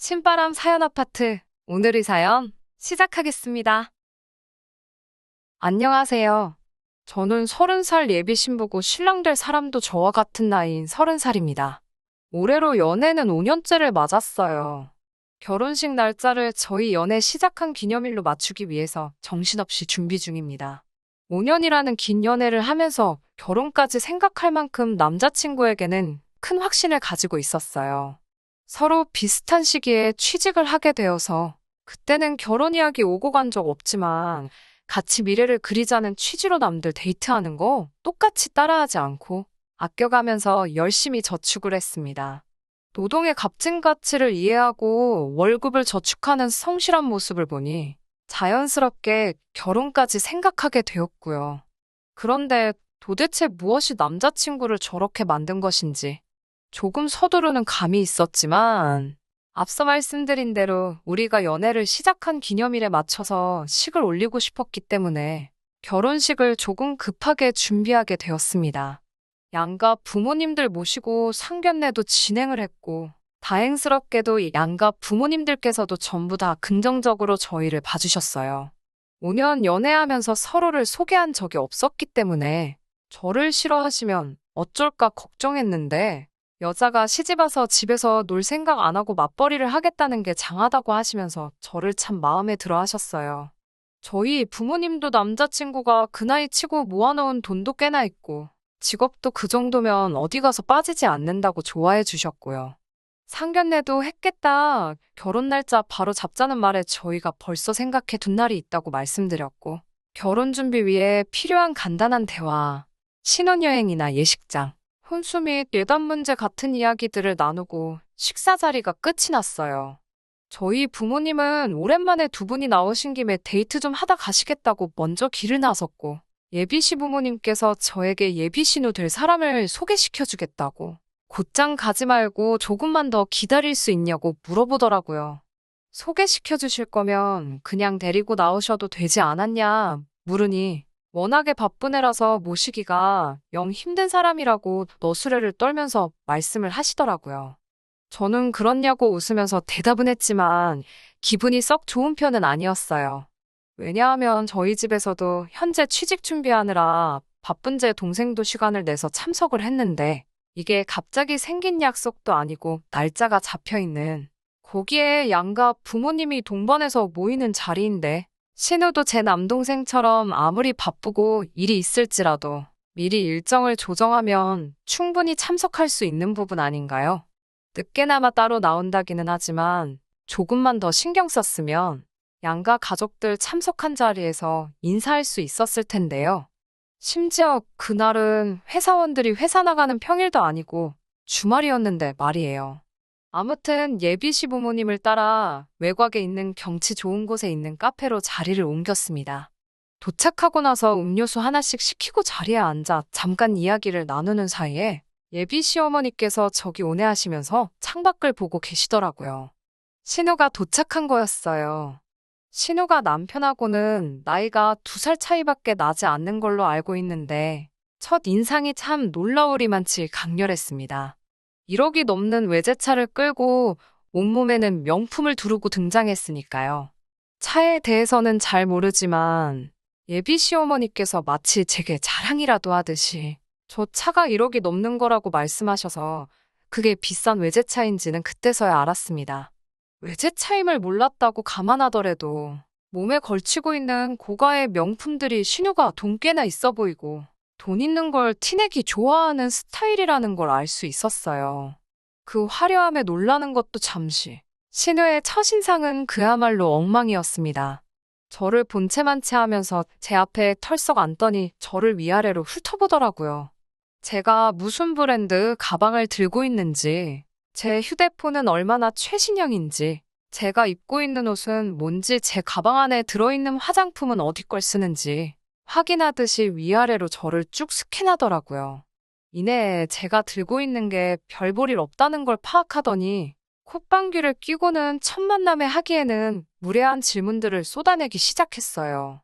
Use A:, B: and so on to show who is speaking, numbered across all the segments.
A: 신바람 사연 아파트. 오늘의 사연 시작하겠습니다. 안녕하세요. 저는 30살 예비 신부고 신랑 될 사람도 저와 같은 나이인 30살입니다. 올해로 연애는 5년째를 맞았어요. 결혼식 날짜를 저희 연애 시작한 기념일로 맞추기 위해서 정신없이 준비 중입니다. 5년이라는 긴 연애를 하면서 결혼까지 생각할 만큼 남자친구에게는 큰 확신을 가지고 있었어요. 서로 비슷한 시기에 취직을 하게 되어서 그때는 결혼 이야기 오고 간 적 없지만 같이 미래를 그리자는 취지로 남들 데이트하는 거 똑같이 따라하지 않고 아껴가면서 열심히 저축을 했습니다. 노동의 값진 가치를 이해하고 월급을 저축하는 성실한 모습을 보니 자연스럽게 결혼까지 생각하게 되었고요. 그런데 도대체 무엇이 남자친구를 저렇게 만든 것인지 조금 서두르는 감이 있었지만 앞서 말씀드린 대로 우리가 연애를 시작한 기념일에 맞춰서 식을 올리고 싶었기 때문에 결혼식을 조금 급하게 준비하게 되었습니다. 양가 부모님들 모시고 상견례도 진행을 했고 다행스럽게도 양가 부모님들께서도 전부 다 긍정적으로 저희를 봐주셨어요. 5년 연애하면서 서로를 소개한 적이 없었기 때문에 저를 싫어하시면 어쩔까 걱정했는데 여자가 시집와서 집에서 놀 생각 안 하고 맞벌이를 하겠다는 게 장하다고 하시면서 저를 참 마음에 들어 하셨어요. 저희 부모님도 남자친구가 그 나이 치고 모아놓은 돈도 꽤나 있고 직업도 그 정도면 어디 가서 빠지지 않는다고 좋아해 주셨고요. 상견례도 했겠다. 결혼 날짜 바로 잡자는 말에 저희가 벌써 생각해 둔 날이 있다고 말씀드렸고 결혼 준비 위해 필요한 간단한 대화, 신혼여행이나 예식장, 혼수 및 예단 문제 같은 이야기들을 나누고 식사 자리가 끝이 났어요. 저희 부모님은 오랜만에 두 분이 나오신 김에 데이트 좀 하다 가시겠다고 먼저 길을 나섰고 예비 시부모님께서 저에게 예비 신우 될 사람을 소개시켜 주겠다고 곧장 가지 말고 조금만 더 기다릴 수 있냐고 물어보더라고요. 소개시켜 주실 거면 그냥 데리고 나오셔도 되지 않았냐 물으니 워낙에 바쁜 애라서 모시기가 영 힘든 사람이라고 너스레를 떨면서 말씀을 하시더라고요. 저는 그렇냐고 웃으면서 대답은 했지만 기분이 썩 좋은 편은 아니었어요. 왜냐하면 저희 집에서도 현재 취직 준비하느라 바쁜 제 동생도 시간을 내서 참석을 했는데 이게 갑자기 생긴 약속도 아니고 날짜가 잡혀있는 거기에 양가 부모님이 동반해서 모이는 자리인데 신우도 제 남동생처럼 아무리 바쁘고 일이 있을지라도 미리 일정을 조정하면 충분히 참석할 수 있는 부분 아닌가요? 늦게나마 따로 나온다기는 하지만 조금만 더 신경 썼으면 양가 가족들 참석한 자리에서 인사할 수 있었을 텐데요. 심지어 그날은 회사원들이 회사 나가는 평일도 아니고 주말이었는데 말이에요. 아무튼 예비 시부모님을 따라 외곽에 있는 경치 좋은 곳에 있는 카페로 자리를 옮겼습니다. 도착하고 나서 음료수 하나씩 시키고 자리에 앉아 잠깐 이야기를 나누는 사이에 예비 시어머니께서 저기 오네 하시면서 창밖을 보고 계시더라고요. 신우가 도착한 거였어요. 신우가 남편하고는 나이가 2살 차이밖에 나지 않는 걸로 알고 있는데 첫 인상이 참 놀라우리만치 강렬했습니다. 1억이 넘는 외제차를 끌고 온몸에는 명품을 두르고 등장했으니까요. 차에 대해서는 잘 모르지만 예비 시어머니께서 마치 제게 자랑이라도 하듯이 저 차가 1억이 넘는 거라고 말씀하셔서 그게 비싼 외제차인지는 그때서야 알았습니다. 외제차임을 몰랐다고 감안하더라도 몸에 걸치고 있는 고가의 명품들이 신우가 돈 꽤나 있어 보이고 돈 있는 걸 티내기 좋아하는 스타일이라는 걸 알 수 있었어요. 그 화려함에 놀라는 것도 잠시. 신우의 첫인상은 그야말로 엉망이었습니다. 저를 본체만체 하면서 제 앞에 털썩 앉더니 저를 위아래로 훑어보더라고요. 제가 무슨 브랜드 가방을 들고 있는지, 제 휴대폰은 얼마나 최신형인지, 제가 입고 있는 옷은 뭔지, 제 가방 안에 들어있는 화장품은 어디 걸 쓰는지 확인하듯이 위아래로 저를 쭉 스캔하더라고요. 이내 제가 들고 있는 게 별 볼 일 없다는 걸 파악하더니 콧방귀를 뀌고는 첫 만남에 하기에는 무례한 질문들을 쏟아내기 시작했어요.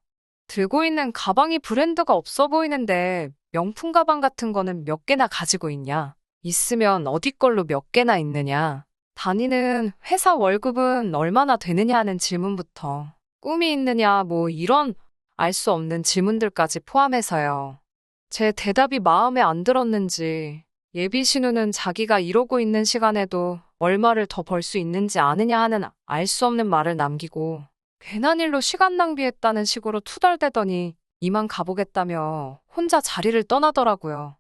A: 들고 있는 가방이 브랜드가 없어 보이는데 명품 가방 같은 거는 몇 개나 가지고 있냐? 있으면 어디 걸로 몇 개나 있느냐? 다니는 회사 월급은 얼마나 되느냐 하는 질문부터 꿈이 있느냐 뭐 이런 알 수 없는 질문들까지 포함해서요. 제 대답이 마음에 안 들었는지 예비 신우는 자기가 이러고 있는 시간에도 얼마를 더 벌 수 있는지 아느냐 하는 알 수 없는 말을 남기고 괜한 일로 시간 낭비했다는 식으로 투덜대더니 이만 가보겠다며 혼자 자리를 떠나더라고요.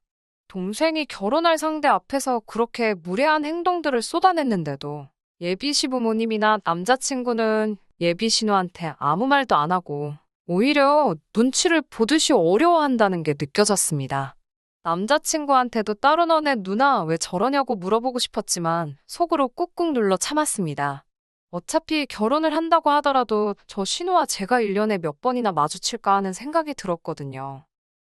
A: 동생이 결혼할 상대 앞에서 그렇게 무례한 행동들을 쏟아냈는데도 예비 시부모님이나 남자친구는 예비 신우한테 아무 말도 안 하고 오히려 눈치를 보듯이 어려워한다는 게 느껴졌습니다. 남자친구한테도 따로 너네 누나 왜 저러냐고 물어보고 싶었지만 속으로 꾹꾹 눌러 참았습니다. 어차피 결혼을 한다고 하더라도 저 신우와 제가 1년에 몇 번이나 마주칠까 하는 생각이 들었거든요.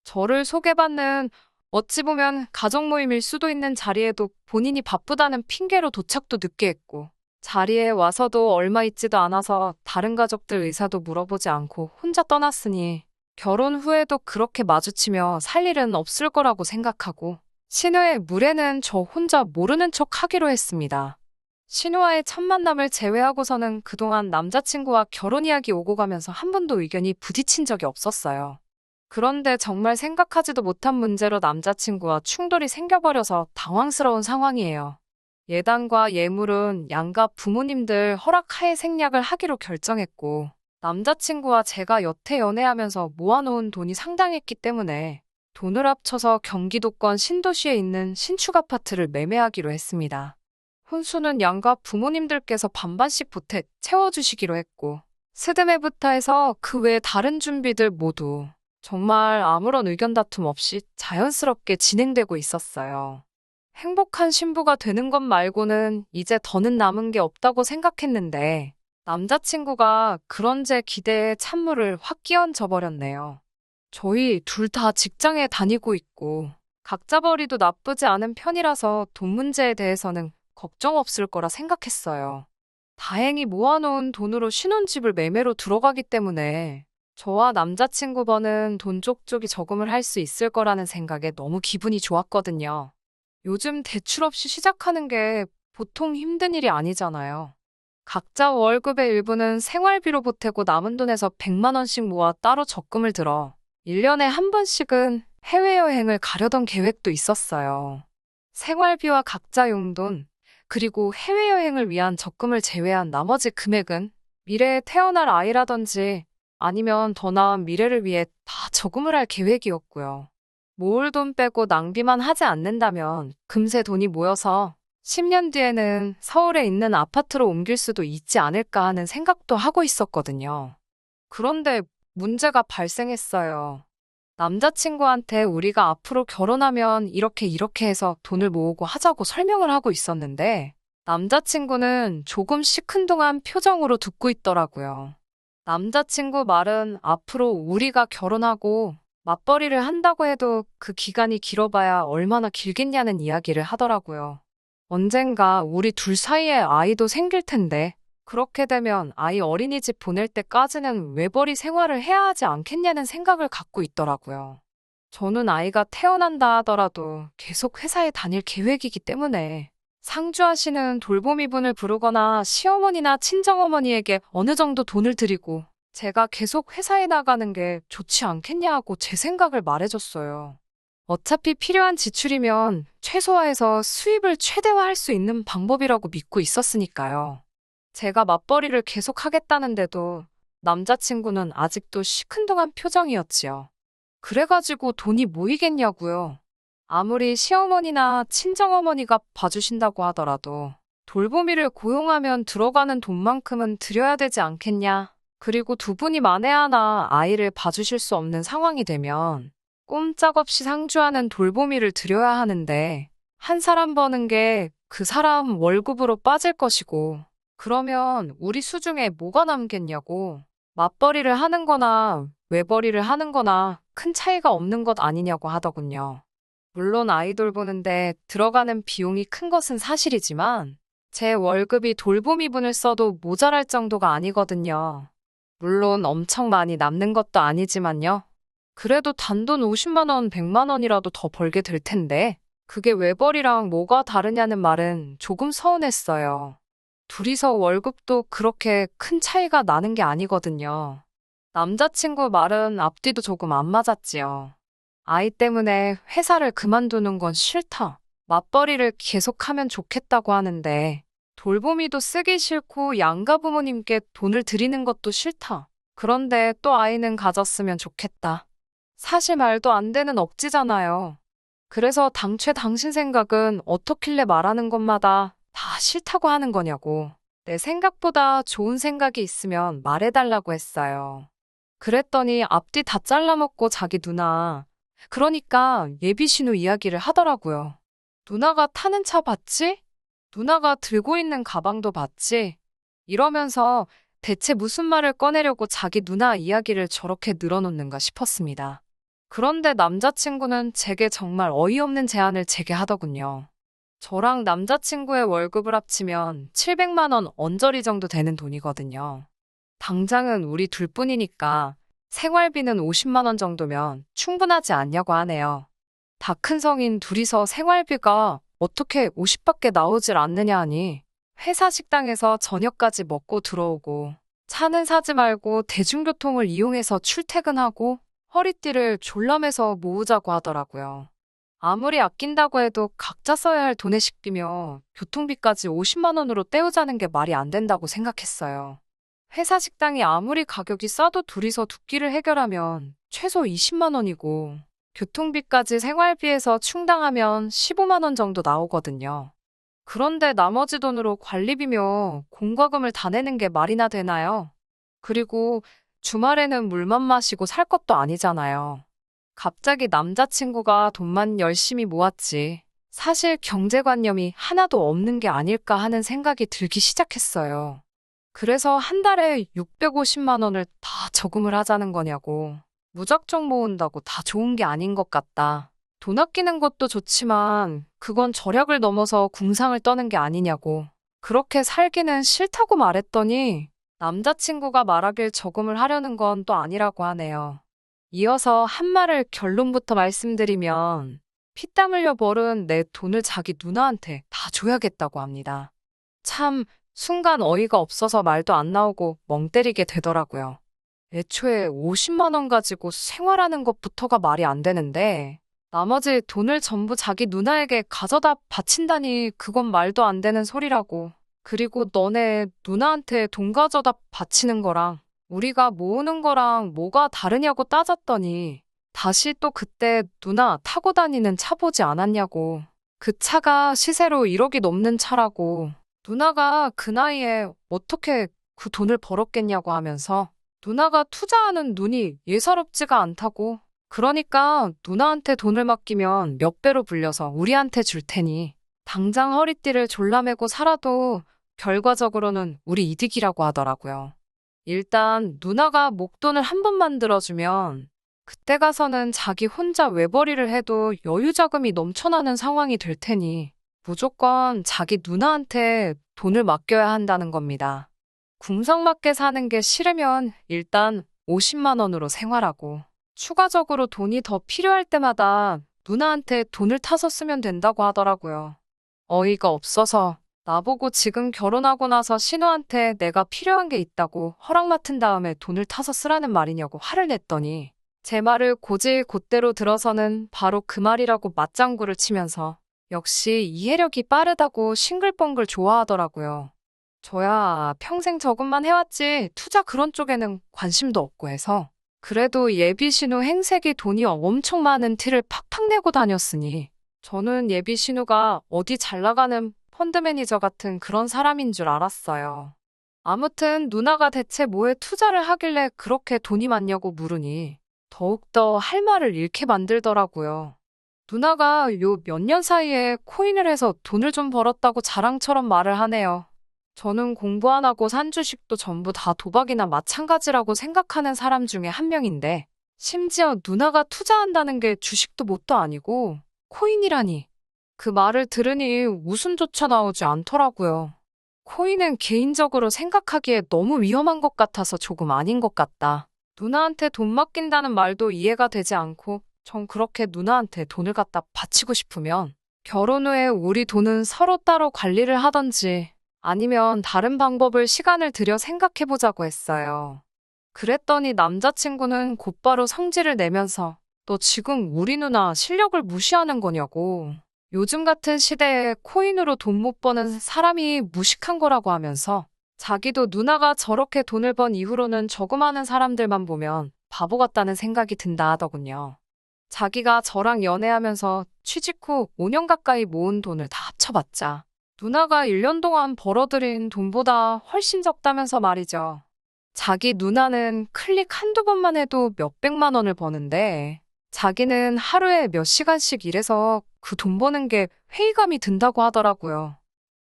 A: 저를 소개받는 어찌 보면 가족 모임일 수도 있는 자리에도 본인이 바쁘다는 핑계로 도착도 늦게 했고 자리에 와서도 얼마 있지도 않아서 다른 가족들 의사도 물어보지 않고 혼자 떠났으니 결혼 후에도 그렇게 마주치며 살 일은 없을 거라고 생각하고 신우의 물에는 저 혼자 모르는 척 하기로 했습니다. 신우와의 첫 만남을 제외하고서는 그동안 남자친구와 결혼 이야기 오고 가면서 한 번도 의견이 부딪힌 적이 없었어요. 그런데 정말 생각하지도 못한 문제로 남자친구와 충돌이 생겨버려서 당황스러운 상황이에요. 예단과 예물은 양가 부모님들 허락하에 생략을 하기로 결정했고 남자친구와 제가 여태 연애하면서 모아놓은 돈이 상당했기 때문에 돈을 합쳐서 경기도권 신도시에 있는 신축 아파트를 매매하기로 했습니다. 혼수는 양가 부모님들께서 반반씩 보태 채워주시기로 했고 스드메부터 해서 그 외 다른 준비들 모두 정말 아무런 의견 다툼 없이 자연스럽게 진행되고 있었어요. 행복한 신부가 되는 것 말고는 이제 더는 남은 게 없다고 생각했는데 남자친구가 그런 제 기대에 찬물을 확 끼얹어 버렸네요. 저희 둘 다 직장에 다니고 있고 각자 벌이도 나쁘지 않은 편이라서 돈 문제에 대해서는 걱정 없을 거라 생각했어요. 다행히 모아놓은 돈으로 신혼집을 매매로 들어가기 때문에 저와 남자친구 버는 돈 쪽쪽이 저금을 할 수 있을 거라는 생각에 너무 기분이 좋았거든요. 요즘 대출 없이 시작하는 게 보통 힘든 일이 아니잖아요. 각자 월급의 일부는 생활비로 보태고 남은 돈에서 100만 원씩 모아 따로 적금을 들어 1년에 한 번씩은 해외여행을 가려던 계획도 있었어요. 생활비와 각자 용돈, 그리고 해외여행을 위한 적금을 제외한 나머지 금액은 미래에 태어날 아이라든지 아니면 더 나은 미래를 위해 다 저금을 할 계획이었고요. 모을 돈 빼고 낭비만 하지 않는다면 금세 돈이 모여서 10년 뒤에는 서울에 있는 아파트로 옮길 수도 있지 않을까 하는 생각도 하고 있었거든요. 그런데 문제가 발생했어요. 남자친구한테 우리가 앞으로 결혼하면 이렇게 해서 돈을 모으고 하자고 설명을 하고 있었는데 남자친구는 조금 시큰둥한 표정으로 듣고 있더라고요. 남자친구 말은 앞으로 우리가 결혼하고 맞벌이를 한다고 해도 그 기간이 길어봐야 얼마나 길겠냐는 이야기를 하더라고요. 언젠가 우리 둘 사이에 아이도 생길 텐데 그렇게 되면 아이 어린이집 보낼 때까지는 외벌이 생활을 해야 하지 않겠냐는 생각을 갖고 있더라고요. 저는 아이가 태어난다 하더라도 계속 회사에 다닐 계획이기 때문에 상주하시는 돌보미분을 부르거나 시어머니나 친정어머니에게 어느 정도 돈을 드리고 제가 계속 회사에 나가는 게 좋지 않겠냐고 제 생각을 말해줬어요. 어차피 필요한 지출이면 최소화해서 수입을 최대화할 수 있는 방법이라고 믿고 있었으니까요. 제가 맞벌이를 계속 하겠다는데도 남자친구는 아직도 시큰둥한 표정이었지요. 그래가지고 돈이 모이겠냐고요. 아무리 시어머니나 친정어머니가 봐주신다고 하더라도 돌보미를 고용하면 들어가는 돈만큼은 드려야 되지 않겠냐. 그리고 두 분이 만에 하나 아이를 봐주실 수 없는 상황이 되면 꼼짝없이 상주하는 돌보미를 드려야 하는데 한 사람 버는 게 그 사람 월급으로 빠질 것이고 그러면 우리 수중에 뭐가 남겠냐고. 맞벌이를 하는 거나 외벌이를 하는 거나 큰 차이가 없는 것 아니냐고 하더군요. 물론 아이 돌보는데 들어가는 비용이 큰 것은 사실이지만 제 월급이 돌보미분을 써도 모자랄 정도가 아니거든요. 물론 엄청 많이 남는 것도 아니지만요. 그래도 단돈 50만 원, 100만 원이라도 더 벌게 될 텐데 그게 외벌이랑 뭐가 다르냐는 말은 조금 서운했어요. 둘이서 월급도 그렇게 큰 차이가 나는 게 아니거든요. 남자친구 말은 앞뒤도 조금 안 맞았지요. 아이 때문에 회사를 그만두는 건 싫다. 맞벌이를 계속하면 좋겠다고 하는데 돌보미도 쓰기 싫고 양가 부모님께 돈을 드리는 것도 싫다. 그런데 또 아이는 가졌으면 좋겠다. 사실 말도 안 되는 억지잖아요. 그래서 당최 당신 생각은 어떻길래 말하는 것마다 다 싫다고 하는 거냐고. 내 생각보다 좋은 생각이 있으면 말해달라고 했어요. 그랬더니 앞뒤 다 잘라먹고 자기 누나, 그러니까 예비신우 이야기를 하더라고요. 누나가 타는 차 봤지? 누나가 들고 있는 가방도 봤지? 이러면서 대체 무슨 말을 꺼내려고 자기 누나 이야기를 저렇게 늘어놓는가 싶었습니다. 그런데 남자친구는 제게 정말 어이없는 제안을 제게 하더군요. 저랑 남자친구의 월급을 합치면 700만 원 언저리 정도 되는 돈이거든요. 당장은 우리 둘뿐이니까 생활비는 50만 원 정도면 충분하지 않냐고 하네요. 다 큰 성인 둘이서 생활비가 어떻게 50밖에 나오질 않느냐 하니 회사 식당에서 저녁까지 먹고 들어오고 차는 사지 말고 대중교통을 이용해서 출퇴근하고 허리띠를 졸라매서 모으자고 하더라고요. 아무리 아낀다고 해도 각자 써야 할 돈에 싣기며 교통비까지 50만 원으로 때우자는 게 말이 안 된다고 생각했어요. 회사 식당이 아무리 가격이 싸도 둘이서 두 끼를 해결하면 최소 20만 원이고 교통비까지 생활비에서 충당하면 15만 원 정도 나오거든요. 그런데 나머지 돈으로 관리비며 공과금을 다 내는 게 말이나 되나요? 그리고 주말에는 물만 마시고 살 것도 아니잖아요. 갑자기 남자친구가 돈만 열심히 모았지. 사실 경제관념이 하나도 없는 게 아닐까 하는 생각이 들기 시작했어요. 그래서 한 달에 650만 원을 다 저금을 하자는 거냐고. 무작정 모은다고 다 좋은 게 아닌 것 같다. 돈 아끼는 것도 좋지만 그건 절약을 넘어서 궁상을 떠는 게 아니냐고. 그렇게 살기는 싫다고 말했더니 남자친구가 말하길 저금을 하려는 건 또 아니라고 하네요. 이어서 한 말을 결론부터 말씀드리면 피땀 흘려 벌은 내 돈을 자기 누나한테 다 줘야겠다고 합니다. 참 순간 어이가 없어서 말도 안 나오고 멍 때리게 되더라고요. 애초에 50만 원 가지고 생활하는 것부터가 말이 안 되는데 나머지 돈을 전부 자기 누나에게 가져다 바친다니 그건 말도 안 되는 소리라고. 그리고 너네 누나한테 돈 가져다 바치는 거랑 우리가 모으는 거랑 뭐가 다르냐고 따졌더니 다시 또 그때 누나 타고 다니는 차 보지 않았냐고. 그 차가 시세로 1억이 넘는 차라고. 누나가 그 나이에 어떻게 그 돈을 벌었겠냐고 하면서 누나가 투자하는 눈이 예사롭지가 않다고. 그러니까 누나한테 돈을 맡기면 몇 배로 불려서 우리한테 줄 테니 당장 허리띠를 졸라매고 살아도 결과적으로는 우리 이득이라고 하더라고요. 일단 누나가 목돈을 한 번 만들어주면 그때 가서는 자기 혼자 외벌이를 해도 여유 자금이 넘쳐나는 상황이 될 테니 무조건 자기 누나한테 돈을 맡겨야 한다는 겁니다. 궁성맞게 사는 게 싫으면 일단 50만 원으로 생활하고 추가적으로 돈이 더 필요할 때마다 누나한테 돈을 타서 쓰면 된다고 하더라고요. 어이가 없어서 나보고 지금 결혼하고 나서 신우한테 내가 필요한 게 있다고 허락 맡은 다음에 돈을 타서 쓰라는 말이냐고 화를 냈더니 제 말을 곧대로 들어서는 바로 그 말이라고 맞장구를 치면서 역시 이해력이 빠르다고 싱글벙글 좋아하더라고요. 저야 평생 저금만 해왔지 투자 그런 쪽에는 관심도 없고 해서 그래도 예비신우 행색이 돈이 엄청 많은 티를 팍팍 내고 다녔으니 저는 예비신우가 어디 잘 나가는 펀드 매니저 같은 그런 사람인 줄 알았어요. 아무튼 누나가 대체 뭐에 투자를 하길래 그렇게 돈이 많냐고 물으니 더욱더 할 말을 잃게 만들더라고요. 누나가 요 몇 년 사이에 코인을 해서 돈을 좀 벌었다고 자랑처럼 말을 하네요. 저는 공부 안 하고 산 주식도 전부 다 도박이나 마찬가지라고 생각하는 사람 중에 한 명인데 심지어 누나가 투자한다는 게 주식도 뭣도 아니고 코인이라니. 그 말을 들으니 웃음조차 나오지 않더라고요. 코인은 개인적으로 생각하기에 너무 위험한 것 같아서 조금 아닌 것 같다. 누나한테 돈 맡긴다는 말도 이해가 되지 않고 전 그렇게 누나한테 돈을 갖다 바치고 싶으면 결혼 후에 우리 돈은 서로 따로 관리를 하던지 아니면 다른 방법을 시간을 들여 생각해보자고 했어요. 그랬더니 남자친구는 곧바로 성질을 내면서 너 지금 우리 누나 실력을 무시하는 거냐고. 요즘 같은 시대에 코인으로 돈 못 버는 사람이 무식한 거라고 하면서 자기도 누나가 저렇게 돈을 번 이후로는 저금하는 사람들만 보면 바보 같다는 생각이 든다 하더군요. 자기가 저랑 연애하면서 취직 후 5년 가까이 모은 돈을 다 합쳐봤자 누나가 1년 동안 벌어들인 돈보다 훨씬 적다면서 말이죠. 자기 누나는 클릭 한두 번만 해도 몇백만 원을 버는데 자기는 하루에 몇 시간씩 일해서 그 돈 버는 게 회의감이 든다고 하더라고요.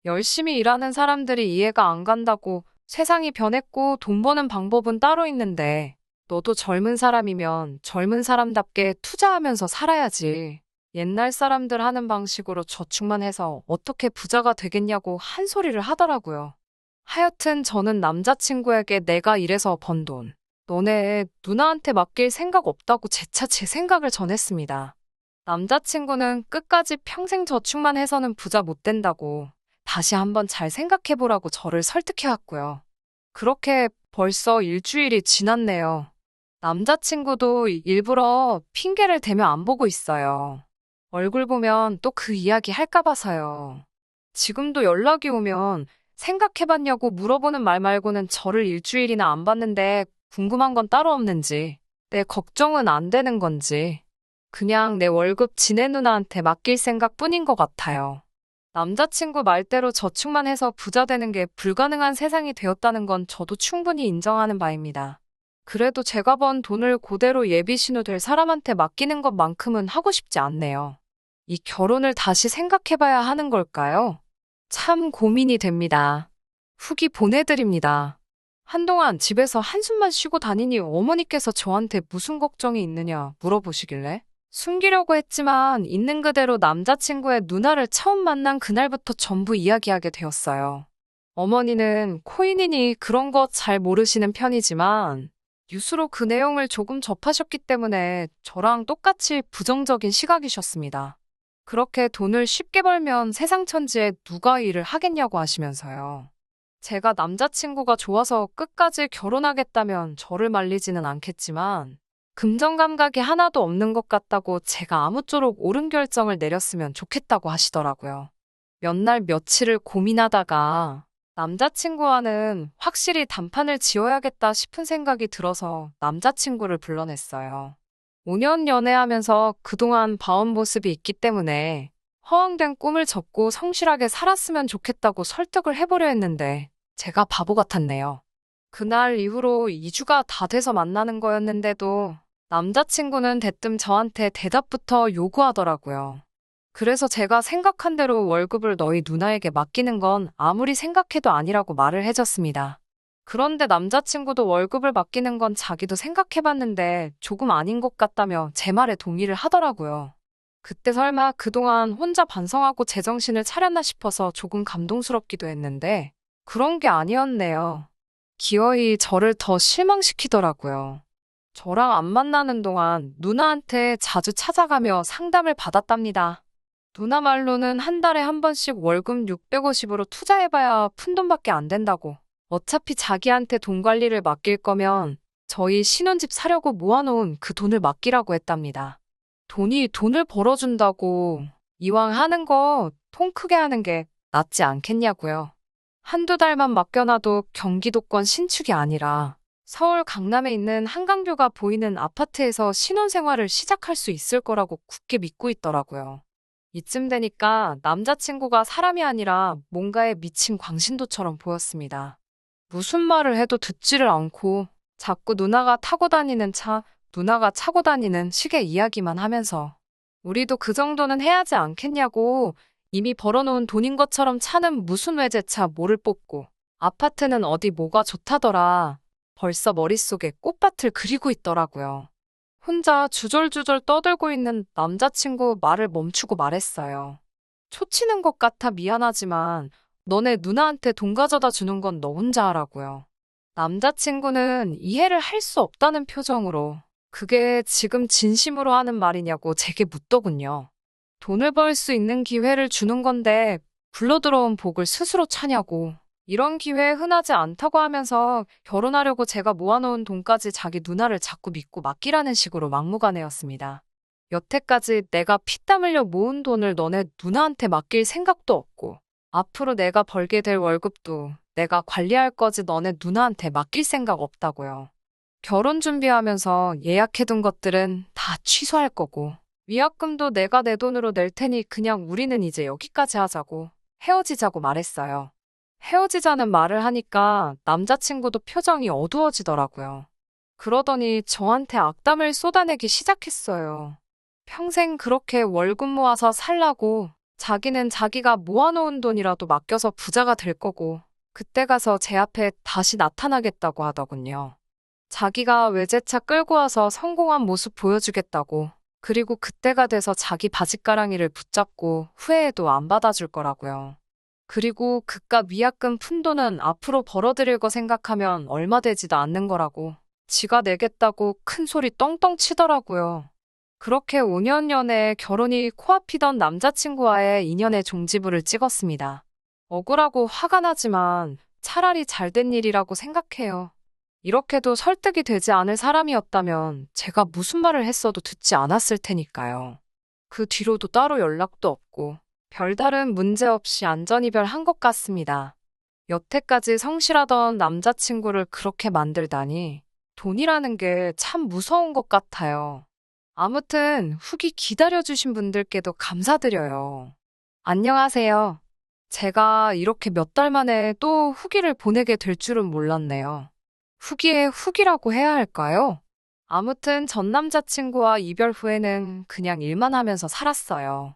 A: 열심히 일하는 사람들이 이해가 안 간다고 세상이 변했고 돈 버는 방법은 따로 있는데 너도 젊은 사람이면 젊은 사람답게 투자하면서 살아야지. 옛날 사람들 하는 방식으로 저축만 해서 어떻게 부자가 되겠냐고 한 소리를 하더라고요. 하여튼 저는 남자친구에게 내가 일해서 번 돈, 너네 누나한테 맡길 생각 없다고 재차 제 생각을 전했습니다. 남자친구는 끝까지 평생 저축만 해서는 부자 못 된다고 다시 한번 잘 생각해보라고 저를 설득해왔고요. 그렇게 벌써 일주일이 지났네요. 남자친구도 일부러 핑계를 대며 안 보고 있어요. 얼굴 보면 또 그 이야기 할까 봐서요. 지금도 연락이 오면 생각해봤냐고 물어보는 말 말고는 저를 일주일이나 안 봤는데 궁금한 건 따로 없는지, 내 걱정은 안 되는 건지, 그냥 내 월급 지네 누나한테 맡길 생각뿐인 것 같아요. 남자친구 말대로 저축만 해서 부자 되는 게 불가능한 세상이 되었다는 건 저도 충분히 인정하는 바입니다. 그래도 제가 번 돈을 그대로 예비 신우 될 사람한테 맡기는 것만큼은 하고 싶지 않네요. 이 결혼을 다시 생각해봐야 하는 걸까요? 참 고민이 됩니다. 후기 보내드립니다. 한동안 집에서 한숨만 쉬고 다니니 어머니께서 저한테 무슨 걱정이 있느냐 물어보시길래 숨기려고 했지만 있는 그대로 남자친구의 누나를 처음 만난 그날부터 전부 이야기하게 되었어요. 어머니는 코인이니 그런 거 잘 모르시는 편이지만 뉴스로 그 내용을 조금 접하셨기 때문에 저랑 똑같이 부정적인 시각이셨습니다. 그렇게 돈을 쉽게 벌면 세상 천지에 누가 일을 하겠냐고 하시면서요. 제가 남자친구가 좋아서 끝까지 결혼하겠다면 저를 말리지는 않겠지만 금전 감각이 하나도 없는 것 같다고 제가 아무쪼록 옳은 결정을 내렸으면 좋겠다고 하시더라고요. 몇 날 며칠을 고민하다가 남자친구와는 확실히 단판을 지어야겠다 싶은 생각이 들어서 남자친구를 불러냈어요. 5년 연애하면서 그동안 봐온 모습이 있기 때문에 허황된 꿈을 접고 성실하게 살았으면 좋겠다고 설득을 해보려 했는데 제가 바보 같았네요. 그날 이후로 2주가 다 돼서 만나는 거였는데도 남자친구는 대뜸 저한테 대답부터 요구하더라고요. 그래서 제가 생각한 대로 월급을 너희 누나에게 맡기는 건 아무리 생각해도 아니라고 말을 해줬습니다. 그런데 남자친구도 월급을 맡기는 건 자기도 생각해봤는데 조금 아닌 것 같다며 제 말에 동의를 하더라고요. 그때 설마 그동안 혼자 반성하고 제정신을 차렸나 싶어서 조금 감동스럽기도 했는데 그런 게 아니었네요. 기어이 저를 더 실망시키더라고요. 저랑 안 만나는 동안 누나한테 자주 찾아가며 상담을 받았답니다. 누나 말로는 한 달에 한 번씩 월급 650으로 투자해봐야 푼돈밖에 안 된다고. 어차피 자기한테 돈 관리를 맡길 거면 저희 신혼집 사려고 모아놓은 그 돈을 맡기라고 했답니다. 돈이 돈을 벌어준다고 이왕 하는 거 통 크게 하는 게 낫지 않겠냐고요. 한두 달만 맡겨놔도 경기도권 신축이 아니라 서울 강남에 있는 한강뷰가 보이는 아파트에서 신혼생활을 시작할 수 있을 거라고 굳게 믿고 있더라고요. 이쯤 되니까 남자친구가 사람이 아니라 뭔가에 미친 광신도처럼 보였습니다. 무슨 말을 해도 듣지를 않고 자꾸 누나가 타고 다니는 차, 누나가 차고 다니는 시계 이야기만 하면서 우리도 그 정도는 해야지 않겠냐고 이미 벌어놓은 돈인 것처럼 차는 무슨 외제차 뭐를 뽑고 아파트는 어디 뭐가 좋다더라. 벌써 머릿속에 꽃밭을 그리고 있더라고요. 혼자 주절주절 떠들고 있는 남자친구 말을 멈추고 말했어요. 초치는 것 같아 미안하지만 너네 누나한테 돈 가져다 주는 건 너 혼자 하라고요. 남자친구는 이해를 할 수 없다는 표정으로 그게 지금 진심으로 하는 말이냐고 제게 묻더군요. 돈을 벌 수 있는 기회를 주는 건데 굴러들어온 복을 스스로 차냐고. 이런 기회 흔하지 않다고 하면서 결혼하려고 제가 모아놓은 돈까지 자기 누나를 자꾸 믿고 맡기라는 식으로 막무가내였습니다. 여태까지 내가 피땀 흘려 모은 돈을 너네 누나한테 맡길 생각도 없고 앞으로 내가 벌게 될 월급도 내가 관리할 거지 너네 누나한테 맡길 생각 없다고요. 결혼 준비하면서 예약해둔 것들은 다 취소할 거고 위약금도 내가 내 돈으로 낼 테니 그냥 우리는 이제 여기까지 하자고 헤어지자고 말했어요. 헤어지자는 말을 하니까 남자친구도 표정이 어두워지더라고요. 그러더니 저한테 악담을 쏟아내기 시작했어요. 평생 그렇게 월급 모아서 살라고 자기는 자기가 모아놓은 돈이라도 맡겨서 부자가 될 거고 그때 가서 제 앞에 다시 나타나겠다고 하더군요. 자기가 외제차 끌고 와서 성공한 모습 보여주겠다고 그리고 그때가 돼서 자기 바짓가랑이를 붙잡고 후회해도 안 받아줄 거라고요. 그리고 그깟 위약금 푼 돈은 앞으로 벌어들일 거 생각하면 얼마 되지도 않는 거라고 지가 내겠다고 큰 소리 떵떵 치더라고요. 그렇게 5년 연애에 결혼이 코앞이던 남자친구와의 인연의 종지부를 찍었습니다. 억울하고 화가 나지만 차라리 잘된 일이라고 생각해요. 이렇게도 설득이 되지 않을 사람이었다면 제가 무슨 말을 했어도 듣지 않았을 테니까요. 그 뒤로도 따로 연락도 없고 별다른 문제 없이 안전이별한 것 같습니다. 여태까지 성실하던 남자친구를 그렇게 만들다니 돈이라는 게 참 무서운 것 같아요. 아무튼 후기 기다려주신 분들께도 감사드려요. 안녕하세요. 제가 이렇게 몇 달 만에 또 후기를 보내게 될 줄은 몰랐네요. 후기에 후기라고 해야 할까요? 아무튼 전 남자친구와 이별 후에는 그냥 일만 하면서 살았어요.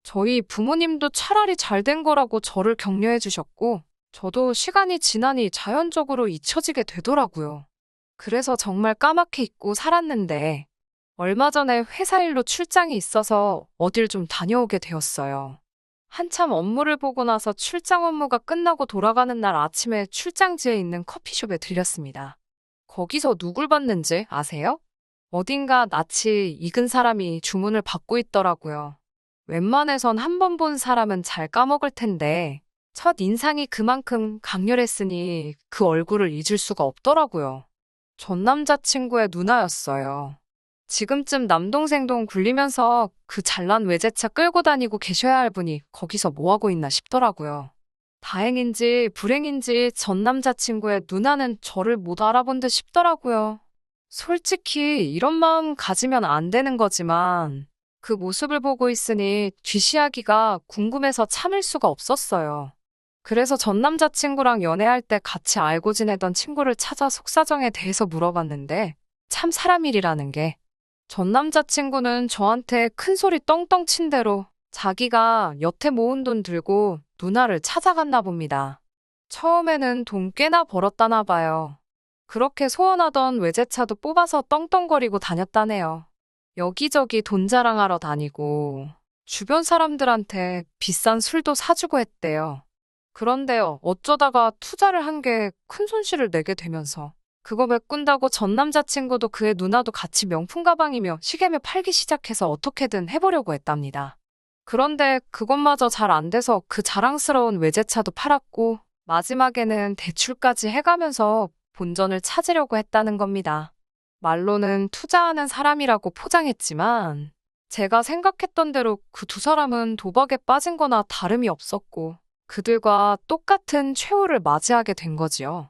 A: 저희 부모님도 차라리 잘 된 거라고 저를 격려해 주셨고, 저도 시간이 지나니 자연적으로 잊혀지게 되더라고요. 그래서 정말 까맣게 잊고 살았는데, 얼마 전에 회사 일로 출장이 있어서 어딜 좀 다녀오게 되었어요. 한참 업무를 보고 나서 출장 업무가 끝나고 돌아가는 날 아침에 출장지에 있는 커피숍에 들렸습니다. 거기서 누굴 봤는지 아세요? 어딘가 낯이 익은 사람이 주문을 받고 있더라고요. 웬만해선 한 번 본 사람은 잘 까먹을 텐데 첫 인상이 그만큼 강렬했으니 그 얼굴을 잊을 수가 없더라고요. 전 남자친구의 누나였어요. 지금쯤 남동생 돈 굴리면서 그 잘난 외제차 끌고 다니고 계셔야 할 분이 거기서 뭐하고 있나 싶더라고요. 다행인지 불행인지 전 남자친구의 누나는 저를 못 알아본 듯 싶더라고요. 솔직히 이런 마음 가지면 안 되는 거지만 그 모습을 보고 있으니 뒤시하기가 궁금해서 참을 수가 없었어요. 그래서 전 남자친구랑 연애할 때 같이 알고 지내던 친구를 찾아 속사정에 대해서 물어봤는데 참 사람 일이라는 게 전 남자친구는 저한테 큰 소리 떵떵 친 대로 자기가 여태 모은 돈 들고 누나를 찾아갔나 봅니다. 처음에는 돈 꽤나 벌었다나 봐요. 그렇게 소원하던 외제차도 뽑아서 떵떵거리고 다녔다네요. 여기저기 돈 자랑하러 다니고 주변 사람들한테 비싼 술도 사주고 했대요. 그런데요, 어쩌다가 투자를 한 게 큰 손실을 내게 되면서 그거 메꾼다고 전 남자친구도 그의 누나도 같이 명품 가방이며 시계며 팔기 시작해서 어떻게든 해보려고 했답니다. 그런데 그것마저 잘 안 돼서 그 자랑스러운 외제차도 팔았고 마지막에는 대출까지 해가면서 본전을 찾으려고 했다는 겁니다. 말로는 투자하는 사람이라고 포장했지만 제가 생각했던 대로 그 두 사람은 도박에 빠진 거나 다름이 없었고 그들과 똑같은 최후를 맞이하게 된 거지요.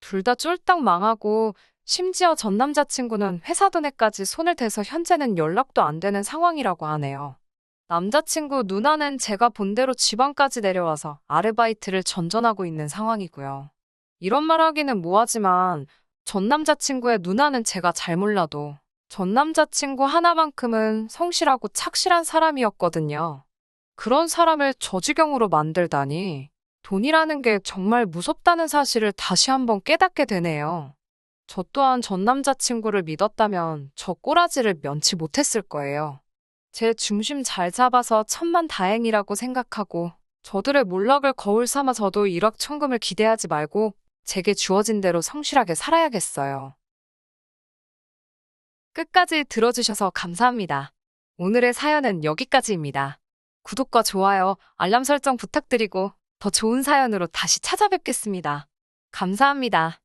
A: 둘 다 쫄딱 망하고 심지어 전 남자친구는 회사 돈에까지 손을 대서 현재는 연락도 안 되는 상황이라고 하네요. 남자친구 누나는 제가 본 대로 지방까지 내려와서 아르바이트를 전전하고 있는 상황이고요. 이런 말 하기는 뭐하지만 전 남자친구의 누나는 제가 잘 몰라도 전 남자친구 하나만큼은 성실하고 착실한 사람이었거든요. 그런 사람을 저지경으로 만들다니 돈이라는 게 정말 무섭다는 사실을 다시 한번 깨닫게 되네요. 저 또한 전 남자친구를 믿었다면 저 꼬라지를 면치 못했을 거예요. 제 중심 잘 잡아서 천만다행이라고 생각하고 저들의 몰락을 거울 삼아 저도 일확천금을 기대하지 말고 제게 주어진 대로 성실하게 살아야겠어요. 끝까지 들어주셔서 감사합니다. 오늘의 사연은 여기까지입니다. 구독과 좋아요, 알람 설정 부탁드리고 더 좋은 사연으로 다시 찾아뵙겠습니다. 감사합니다.